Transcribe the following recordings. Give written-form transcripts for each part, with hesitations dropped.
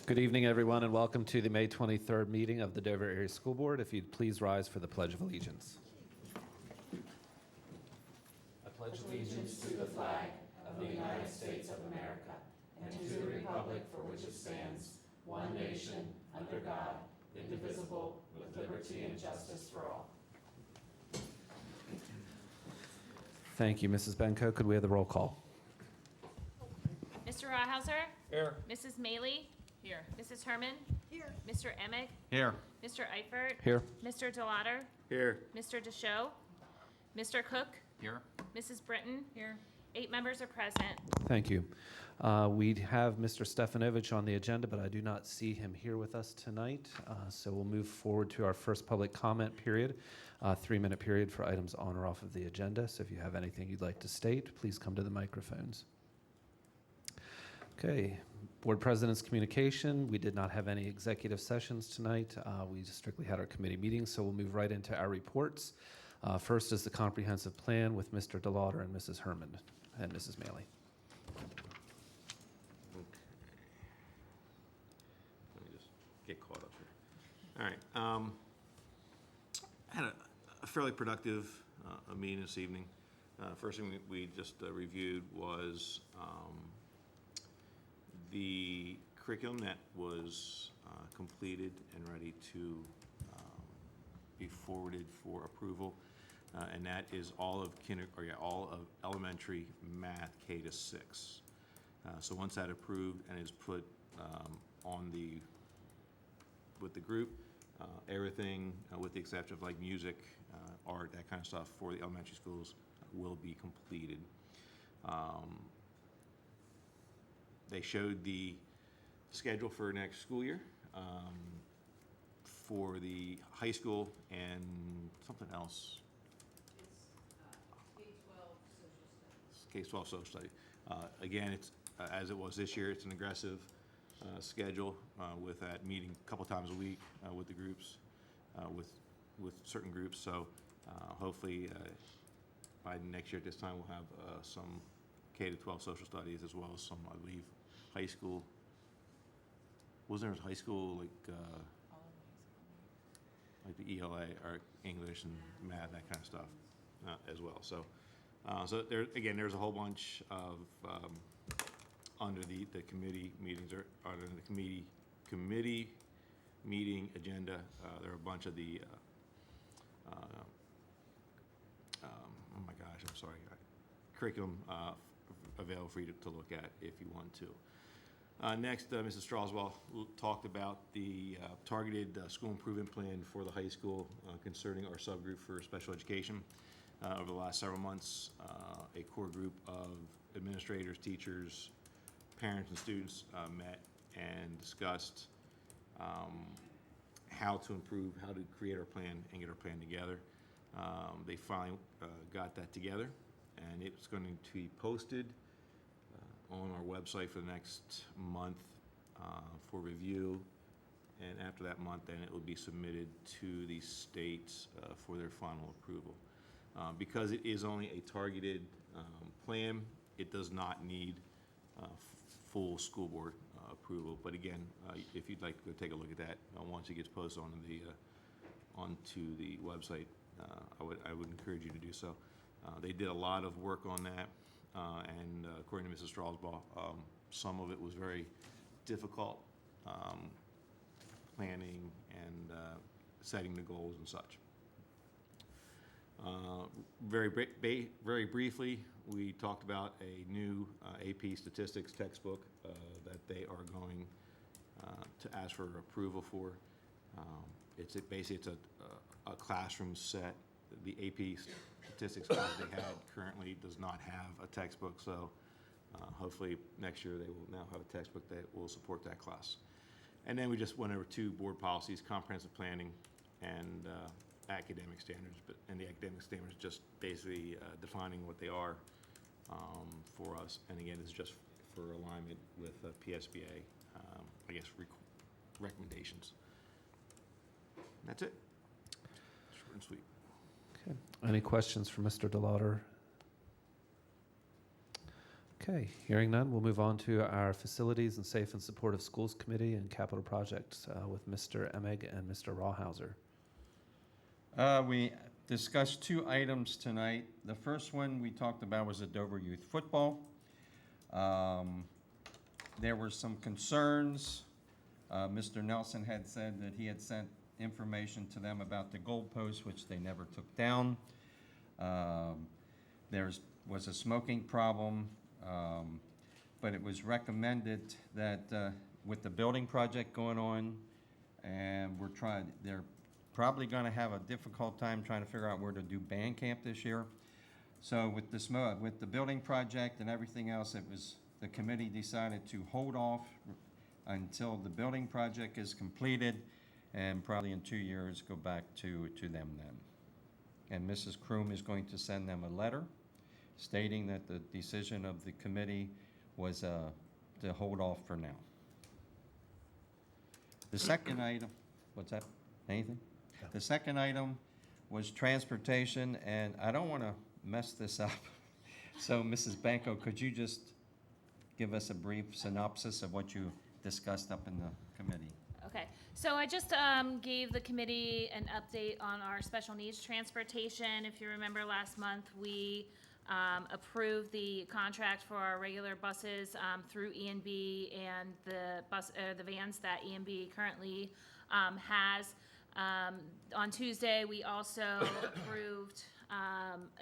Good evening, everyone, and welcome to the May 23rd meeting of the Dover Area School Board. If you'd please rise for the Pledge of Allegiance. I pledge allegiance to the flag of the United States of America and to the republic for which it stands, one nation, under God, indivisible, with liberty and justice for all. Thank you, Mrs. Benko. Could we have the roll call? Mr. Rawhauser? Here. Mrs. Maley? Here. Mrs. Herman? Here. Mr. Emick? Here. Mr. Eifert? Here. Mr. DeLauder? Here. Mr. Deschaux? Mr. Cook? Here. Mrs. Britton? Here. 8 members are present. Thank you. We have Mr. Stefanovich on the agenda, but I do not see him here with us tonight. So we'll move forward to our first public comment period, 3-minute period for items on or off of the agenda. So if you have anything you'd like to state, please come to the microphones. Okay, Board President's communication. We did not have any executive sessions tonight. We just strictly had our committee meetings, so we'll move right into our reports. First is the comprehensive plan with Mr. DeLauder and Mrs. Herman and Mrs. Maley. Let me just get caught up here. All right. I had a fairly productive meeting this evening. First thing we just reviewed was the curriculum that was completed and ready to be forwarded for approval, and that is all of all of elementary math K to 6. So once that approved and is put on with the group, everything with the exception of like music, art, that kind of stuff for the elementary schools will be completed. They showed the schedule for next school year for the high school and something else. It's K-12 social study. Again, it's as it was this year. It's an aggressive schedule with that meeting a couple times a week with the groups, with certain groups. So hopefully by next year at this time we'll have some K-12 social studies as well as some, I believe, high school. Wasn't there high school like the ELA or English and math, that kind of stuff as well. So, so there again, there's a whole bunch of under the committee meetings or under the committee meeting agenda. There are a bunch of the oh my gosh, I'm sorry, curriculum available for you to look at if you want to. Next, Mrs. Straswell talked about the targeted school improvement plan for the high school concerning our subgroup for special education. Over the last several months, a core group of administrators, teachers, parents, and students met and discussed how to improve, how to create our plan and get our plan together. They finally got that together, and it's going to be posted on our website for the next month for review, and after that month then it will be submitted to the states for their final approval. Because it is only a targeted plan, it does not need full school board approval, but again, if you'd like to go take a look at that once it gets posted onto the website, I would encourage you to do so. They did a lot of work on that. And according to Mrs. Strasbaugh, some of it was very difficult, planning and setting the goals and such. Very briefly, we talked about a new AP statistics textbook that they are going to ask for approval for. It's a classroom set. The AP statistics class they had currently does not have a textbook, so hopefully next year they will now have a textbook that will support that class. And then we just went over 2 board policies: comprehensive planning and academic standards. And the academic standards just basically defining what they are for us. And again, it's just for alignment with PSBA, I guess, recommendations. And that's it. Short and sweet. Okay. Any questions for Mr. DeLauder? Okay. Okay, hearing none, we'll move on to our Facilities and Safe and Supportive Schools Committee and Capital Projects with Mr. Emig and Mr. Rawhauser. We discussed 2 items tonight. The first one we talked about was the Dover Youth Football. There were some concerns. Mr. Nelson had said that he had sent information to them about the goalposts, which they never took down. There was a smoking problem, but it was recommended that with the building project going on, and they're probably going to have a difficult time trying to figure out where to do band camp this year. So with the building project and everything else, the committee decided to hold off until the building project is completed, and probably in 2 years go back to them then. And Mrs. Kroom is going to send them a letter stating that the decision of the committee was to hold off for now. The second item, what's that? Anything? The second item was transportation, and I don't want to mess this up. So Mrs. Banco, could you just give us a brief synopsis of what you discussed up in the committee? Okay, so I just gave the committee an update on our special needs transportation. If you remember last month, we approved the contract for our regular buses through E&B and the vans that E&B currently has. On Tuesday, we also approved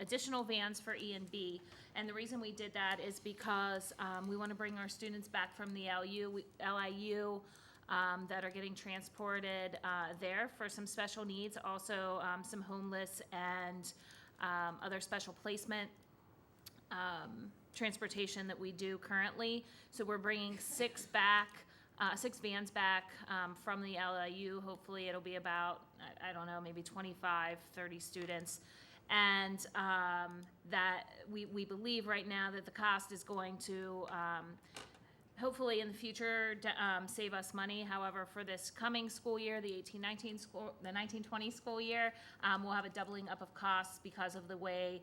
additional vans for E&B. And the reason we did that is because we want to bring our students back from the LIU that are getting transported there for some special needs, also some homeless and other special placement transportation that we do currently. So we're bringing 6 vans back from the LIU. Hopefully it'll be about, I don't know, maybe 25, 30 students. And that we believe right now that the cost is going to hopefully in the future save us money. However, for this coming school year, the 1920 school year, we'll have a doubling up of costs because of the way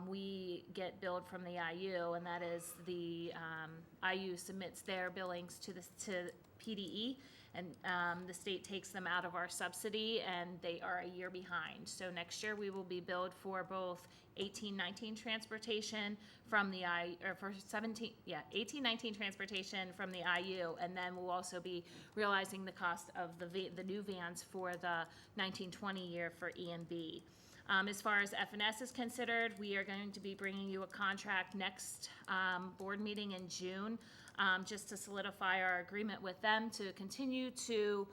we get billed from the IU, and that is the IU submits their billings to PDE, and the state takes them out of our subsidy, and they are a year behind. So next year we will be billed for both 18-19 transportation from the 18-19 transportation from the IU, and then we'll also be realizing the cost of the new vans for the 1920 year for E&B. As far as FNS is considered, we are going to be bringing you a contract next board meeting in June, just to solidify our agreement with them to continue to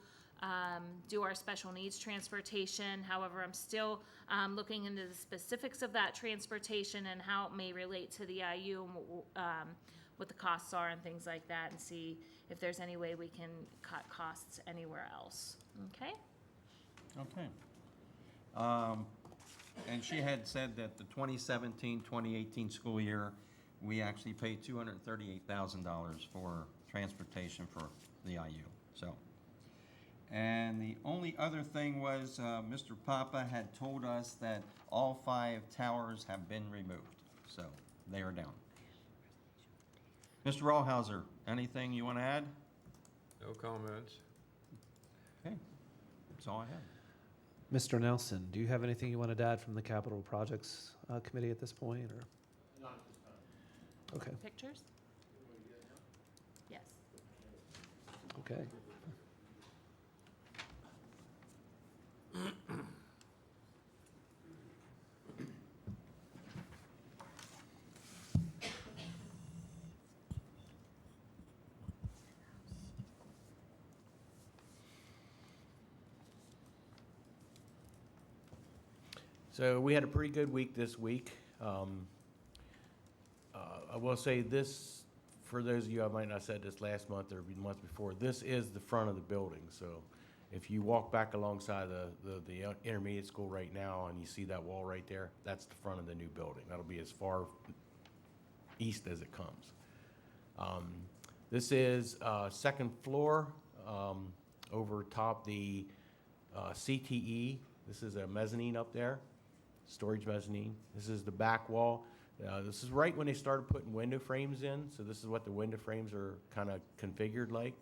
do our special needs transportation. However, I'm still looking into the specifics of that transportation and how it may relate to the IU and what the costs are and things like that, and see if there's any way we can cut costs anywhere else. Okay? Okay. And she had said that the 2017-2018 school year, we actually paid $238,000 for transportation for the IU. So, and the only other thing was Mr. Papa had told us that all 5 towers have been removed. So they are down. Mr. Rawhauser, anything you want to add? No comments. Okay, that's all I have. Mr. Nelson, do you have anything you wanted to add from the Capital Projects Committee at this point, or? Not at this time. Okay. Pictures? Yes. Okay. So we had a pretty good week this week. I will say this, for those of you, I might not have said this last month or the month before, this is the front of the building. So if you walk back alongside the intermediate school right now and you see that wall right there, that's the front of the new building. That'll be as far east as it comes. This is second floor over top the CTE. This is a mezzanine up there. Storage mezzanine. This is the back wall. This is right when they started putting window frames in, so this is what the window frames are kind of configured like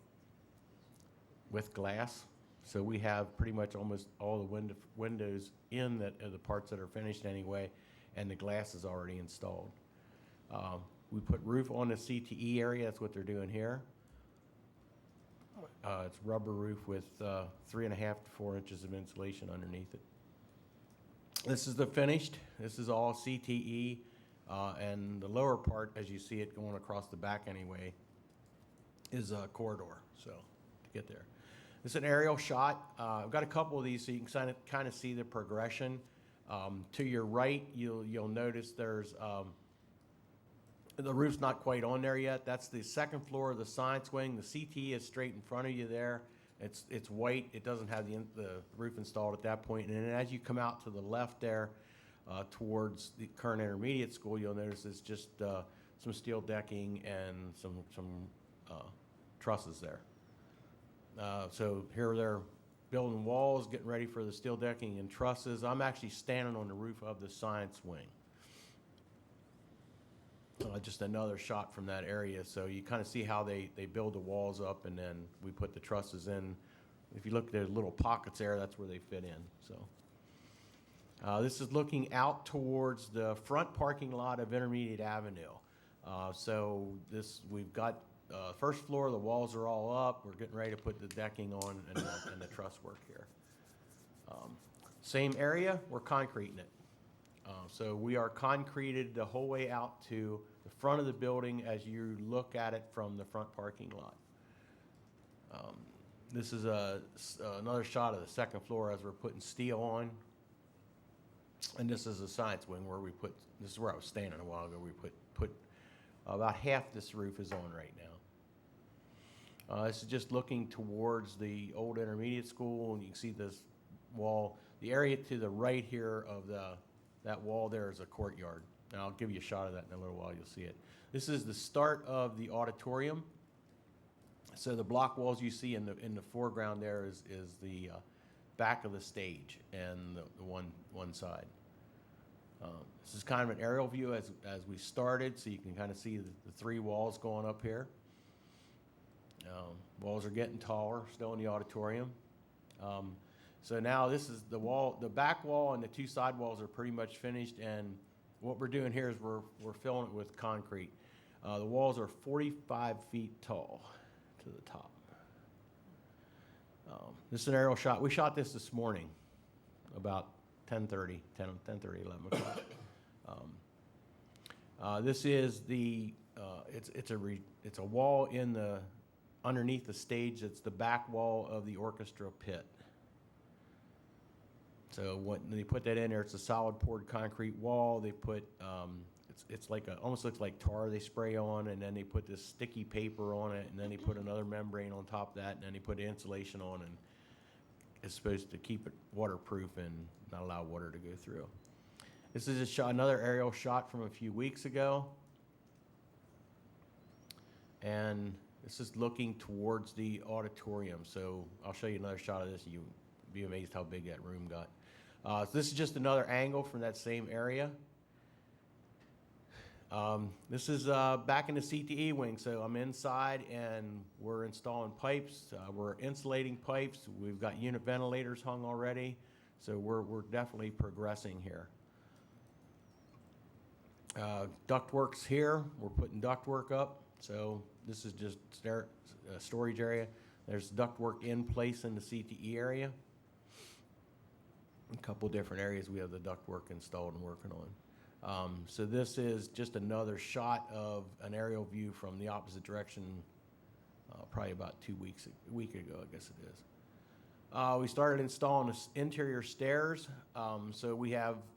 with glass. So we have pretty much almost all the windows in that are the parts that are finished anyway, and the glass is already installed. We put roof on the CTE area. That's what they're doing here. It's rubber roof with 3.5 to 4 inches of insulation underneath it. This is the finished. This is all CTE, and the lower part, as you see it going across the back anyway, is a corridor. So to get there, this is an aerial shot. I've got a couple of these so you can kind of see the progression. To your right, you'll notice there's the roof's not quite on there yet. That's the second floor of the science wing. The CT is straight in front of you there. It's white. It doesn't have the roof installed at that point. And then as you come out to the left there, towards the current intermediate school, you'll notice it's just some steel decking and some trusses there. So here they're building walls, getting ready for the steel decking and trusses. I'm actually standing on the roof of the science wing. Just another shot from that area. So you kind of see how they build the walls up, and then we put the trusses in. If you look, there's little pockets there, that's where they fit in. So this is looking out towards the front parking lot of Intermediate Avenue. So we've got first floor, the walls are all up. We're getting ready to put the decking on and the truss work here. Same area, we're concreting it. So we are concreted the whole way out to the front of the building as you look at it from the front parking lot. This is another shot of the second floor as we're putting steel on. And this is the science wing where this is where I was standing a while ago. We put about half this roof is on right now. This is just looking towards the old intermediate school, and you can see this wall. The area to the right here of that wall there is a courtyard. And I'll give you a shot of that in a little while, you'll see it. This is the start of the auditorium. So the block walls you see in the foreground there is the back of the stage and the one side. This is kind of an aerial view as we started, so you can kind of see the three walls going up here. Walls are getting taller, still in the auditorium. So now this is the wall, the back wall and the two side walls are pretty much finished, and what we're doing here is we're filling it with concrete. The walls are 45 feet tall to the top. This is an aerial shot. We shot this morning, about 10:30, 11 o'clock. This is it's a wall underneath the stage. It's the back wall of the orchestra pit. So when they put that in there, it's a solid poured concrete wall. They put it's like almost looks like tar they spray on, and then they put this sticky paper on it, and then they put another membrane on top of that, and then they put insulation on, and it's supposed to keep it waterproof and not allow water to go through. This is another aerial shot from a few weeks ago, and this is looking towards the auditorium. So I'll show you another shot of this. You'd be amazed how big that room got. So this is just another angle from that same area. This is back in the CTE wing, so I'm inside and we're installing pipes. We're insulating pipes. We've got unit ventilators hung already, so we're definitely progressing here. Ductwork's here. We're putting ductwork up, so this is just storage area. There's ductwork in place in the CTE area. A couple different areas we have the ductwork installed and working on. So this is just another shot of an aerial view from the opposite direction, probably about a week ago, I guess it is. We started installing the interior stairs. So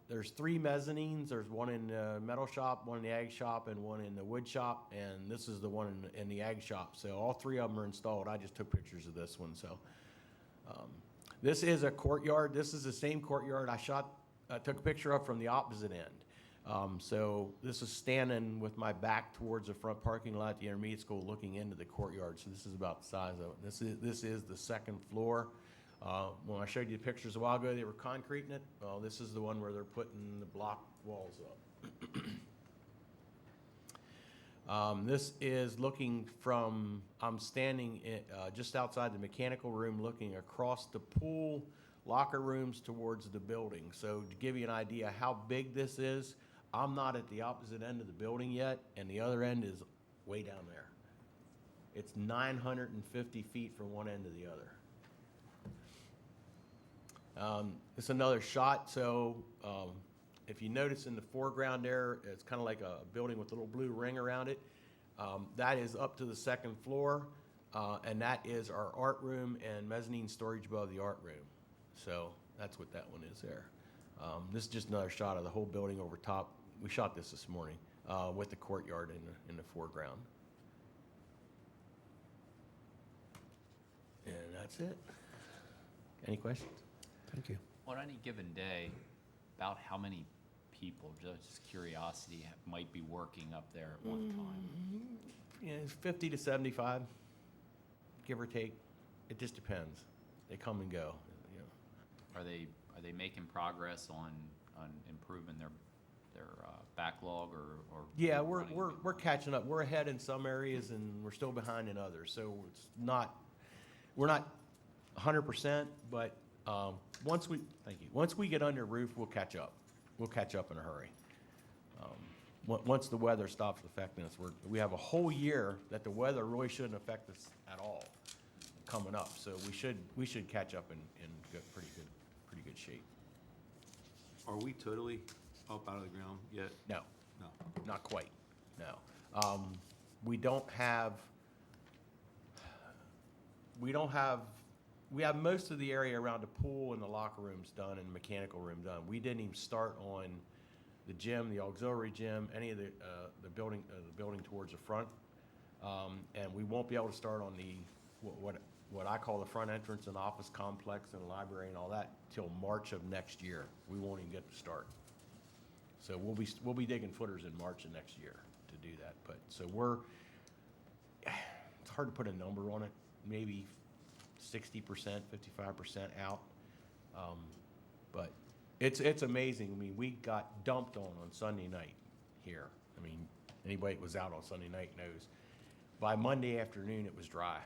there's 3 mezzanines. There's one in the metal shop, one in the ag shop, and one in the wood shop. And this is the one in the ag shop. So all 3 of them are installed. I just took pictures of this one. So this is a courtyard. This is the same courtyard I took a picture of from the opposite end. So this is standing with my back towards the front parking lot at the intermediate school looking into the courtyard. So this is about the size of it. This is the second floor. When I showed you the pictures a while ago, they were concreting it. Well, this is the one where they're putting the block walls up. This is looking from, I'm standing just outside the mechanical room, looking across the pool, locker rooms towards the building. So to give you an idea how big this is, I'm not at the opposite end of the building yet, and the other end is way down there. It's 950 feet from one end to the other. It's another shot, so if you notice in the foreground there, it's kind of like a building with a little blue ring around it. That is up to the second floor, and that is our art room and mezzanine storage above the art room. So that's what that one is there. This is just another shot of the whole building over top. We shot this morning with the courtyard in the foreground. And that's it. Any questions? Thank you. On any given day, about how many people, just curiosity, might be working up there at one time? Yeah, it's 50 to 75, give or take. It just depends. They come and go. You know. Are they making progress on improving their backlog or? Yeah, running a bit we're more? catching up. We're ahead in some areas and we're still behind in others. So it's not, we're not 100%, but once we get under roof, we'll catch up. We'll catch up in a hurry. Once the weather stops affecting us, we have a whole year that the weather really shouldn't affect us at all coming up. So we should catch up in pretty good shape. Are we totally up out of the ground yet? No. No. Not quite, no. We have most of the area around the pool and the locker rooms done and the mechanical room done. We didn't even start on the gym, the auxiliary gym, any of the building towards the front. And we won't be able to start on the, what I call the front entrance and office complex and library and all that till March of next year. We won't even get to start. So we'll be digging footers in March of next year to do that. But so it's hard to put a number on it. Maybe 60%, 55% out. But it's amazing. I mean, we got dumped on Sunday night here. I mean, anybody that was out on Sunday night knows. By Monday afternoon, it was dry.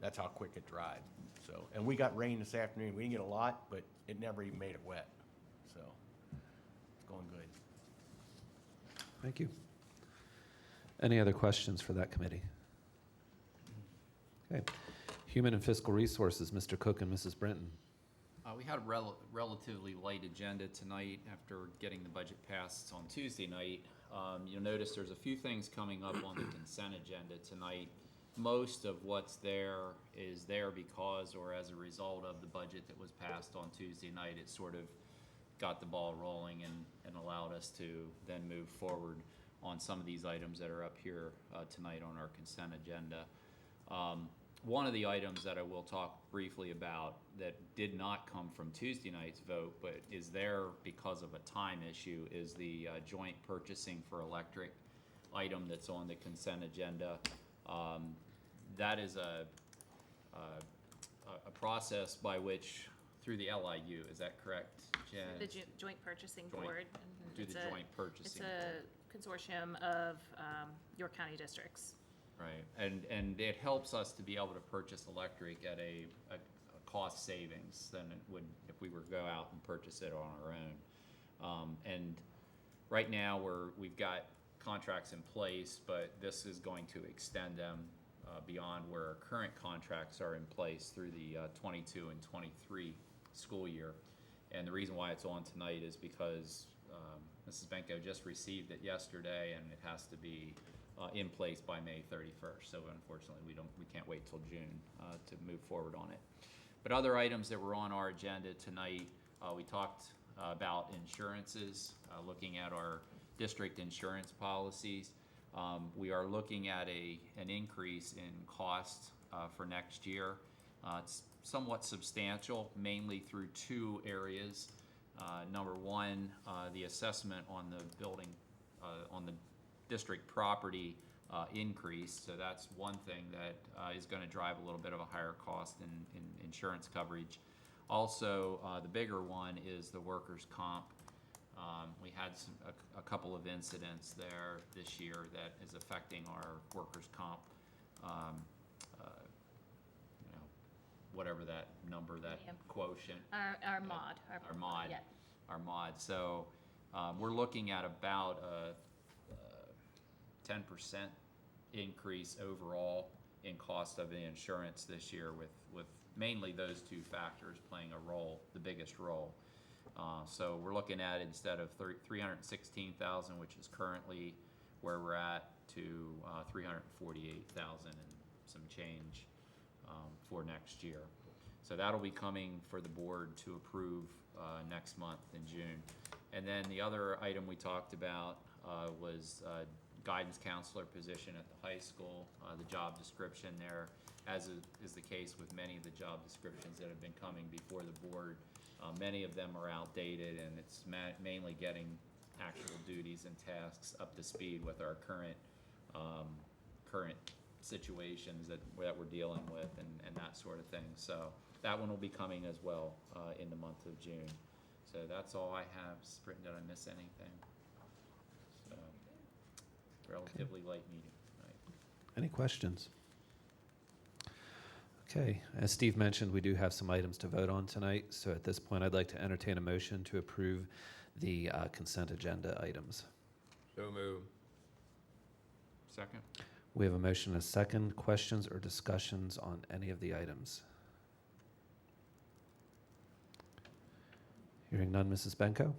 That's how quick it dried. So, and we got rain this afternoon. We didn't get a lot, but it never even made it wet. So it's going good. Thank you. Any other questions for that committee? Okay. Human and Fiscal Resources, Mr. Cook and Mrs. Brenton. We had a relatively light agenda tonight after getting the budget passed on Tuesday night. You'll notice there's a few things coming up on the consent agenda tonight. Most of what's there is there because or as a result of the budget that was passed on Tuesday night. It sort of got the ball rolling and allowed us to then move forward on some of these items that are up here tonight on our consent agenda. One of the items that I will talk briefly about that did not come from Tuesday night's vote, but is there because of a time issue, is the joint purchasing for electric item that's on the consent agenda. That is a process by which, through the LIU, is that correct, Jen? The Joint Purchasing Joint- Board. Do It's the a- joint purchasing. It's a consortium of York County districts. Right, and it helps us to be able to purchase electric at a cost savings than it would if we were to go out and purchase it on our own. And right now we've got contracts in place, but this is going to extend them beyond where our current contracts are in place through the 22 and 23 school year. And the reason why it's on tonight is because Mrs. Benko just received it yesterday, and it has to be in place by May 31st. So unfortunately, we can't wait till June to move forward on it. But other items that were on our agenda tonight, we talked about insurances, looking at our district insurance policies. We are looking at an increase in cost for next year. It's somewhat substantial, mainly through two areas. Number one, the assessment on the building, on the district property increase. So that's one thing that is going to drive a little bit of a higher cost in insurance coverage. Also, the bigger one is the workers' comp We had a couple of incidents there this year that is affecting our workers' comp, you know, whatever that number, that Yeah. quotient. Our mod. Our mod. Yeah. Our mod. So we're looking at about a 10% increase overall in cost of the insurance this year, with mainly those two factors playing a role, the biggest role. So we're looking at, instead of 316,000, which is currently where we're at, to 348,000 and some change for next year. So that'll be coming for the board to approve next month in June. And then the other item we talked about was guidance counselor position at the high school, the job description there. As is the case with many of the job descriptions that have been coming before the board, many of them are outdated, and it's mainly getting actual duties and tasks up to speed with our current situations that we're dealing with, and that sort of thing. So that one will be coming as well in the month of June. So that's all I have. Britton, did I miss anything? So relatively light meeting tonight. Any questions? Okay, as Steve mentioned, we do have some items to vote on tonight, so at this point, I'd like to entertain a motion to approve the consent agenda items. So move. Second? We have a motion and a second. Questions or discussions on any of the items? Hearing none, Mrs. Benko?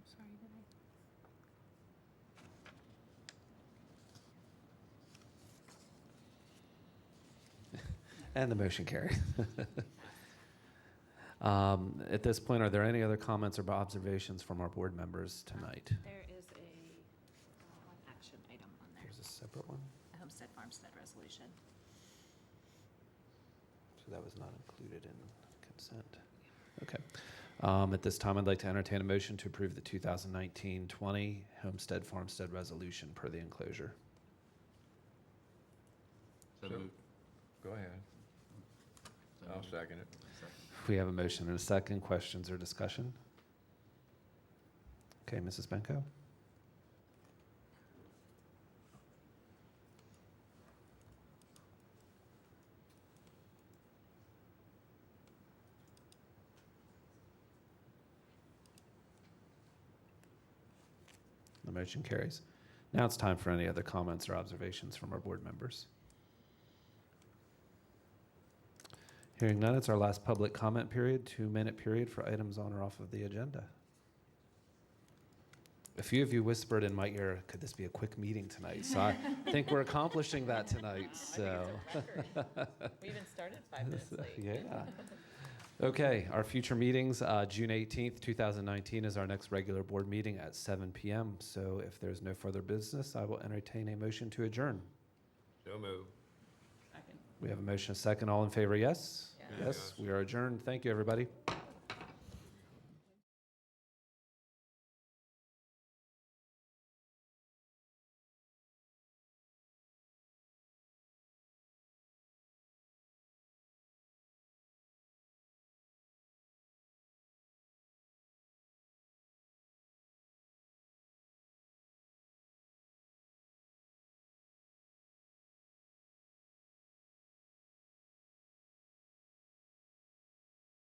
Sorry, did I? And the motion carries. At this point, are there any other comments or observations from our board members tonight? There is one action item on there, There's a separate one, a homestead farmstead resolution. so that was not included in consent. Okay. At this time, I'd like to entertain a motion to approve the 2019-20 Homestead Farmstead Resolution per the enclosure. So So- moved. Go ahead. So I'll moved. second it. Second. We have a motion and a second. Questions or discussion? Okay, Mrs. Benko? The motion carries. Now it's time for any other comments or observations from our board members. Hearing none, it's our last public comment period, 2-minute period for items on or off of the agenda. A few of you whispered in my ear, could this be a quick meeting tonight? So I think we're accomplishing that tonight, so. We even started 5 minutes late. Yeah. Okay, our future meetings, June 18th, 2019 is our next regular board meeting at 7 p.m. So if there's no further business, I will entertain a motion to adjourn. So move. Second. We have a motion, a second. All in favor, yes? Yeah. Yes, we are adjourned. Thank you, everybody.